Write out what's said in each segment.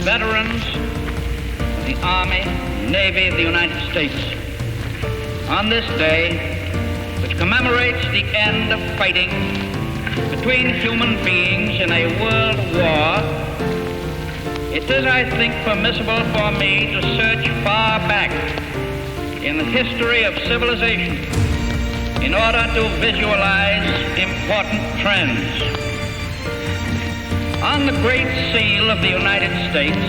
veterans of the Army, Navy of the United States, on this day, which commemorates the end of fighting between human beings in a world war, it is, I think, permissible for me to search far back in the history of civilization in order to visualize important trends. On the Great Seal of the United States,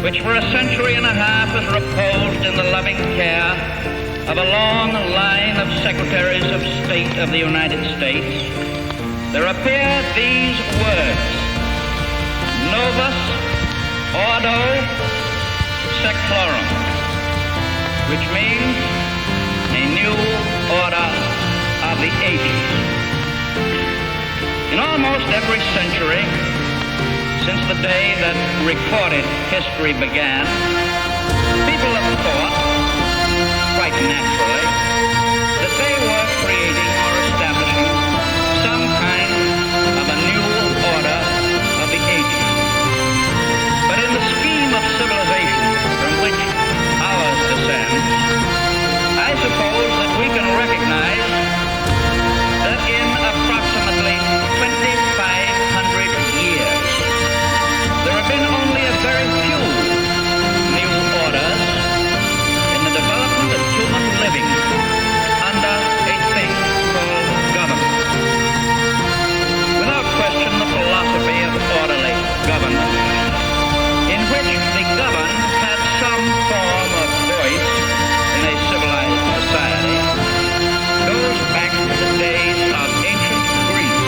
which for a century and a half has reposed in the loving care of a long line of Secretaries of State of the United States, there appear these words: Novus Ordo Seclorum, which means a new order of the ages. In almost every century since the day that recorded history began, people have thought, quite naturally, that they were creating or establishing some kind of a new order of the ages. But in the scheme of civilization from which ours descends, I suppose that we can recognize that in approximately 2,500 years, there have been only a very few new orders in the development of human living under a thing called government. Without question, the philosophy of orderly government, in which the governed had some form of voice in a civilized society, goes back to the days of ancient Greece.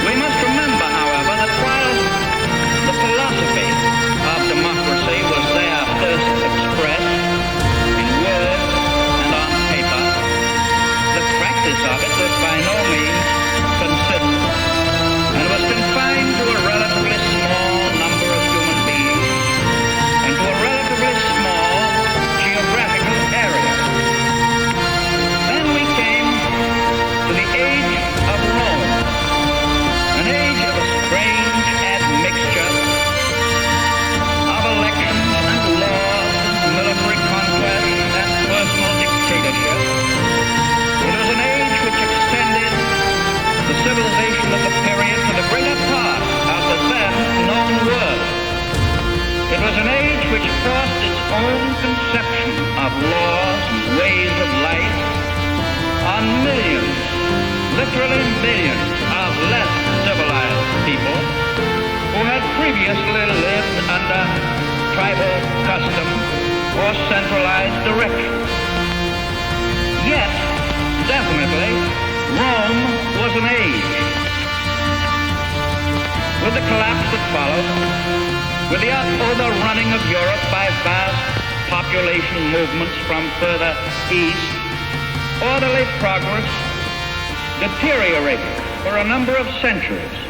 We must remember, however, that while the philosophy of democracy was there first expressed in words and on paper, the practice of it was by no means consistent and was confined to a relatively small number of human beings and to a relatively small geographical area. Then we came to the age of Rome, an age of a strange admixture of elections and laws, military conquest and personal dictatorship. It was an age which extended the civilization of the period to the greater part of the then known world. It was an age which forced its own conception of laws and ways of life on millions, literally millions, of less civilized people who had previously lived under tribal custom or centralized direction. Yet, definitely, Rome was an age. With the collapse that followed, with the overrunning of Europe by vast population movements from further east, orderly progress deteriorated for a number of centuries.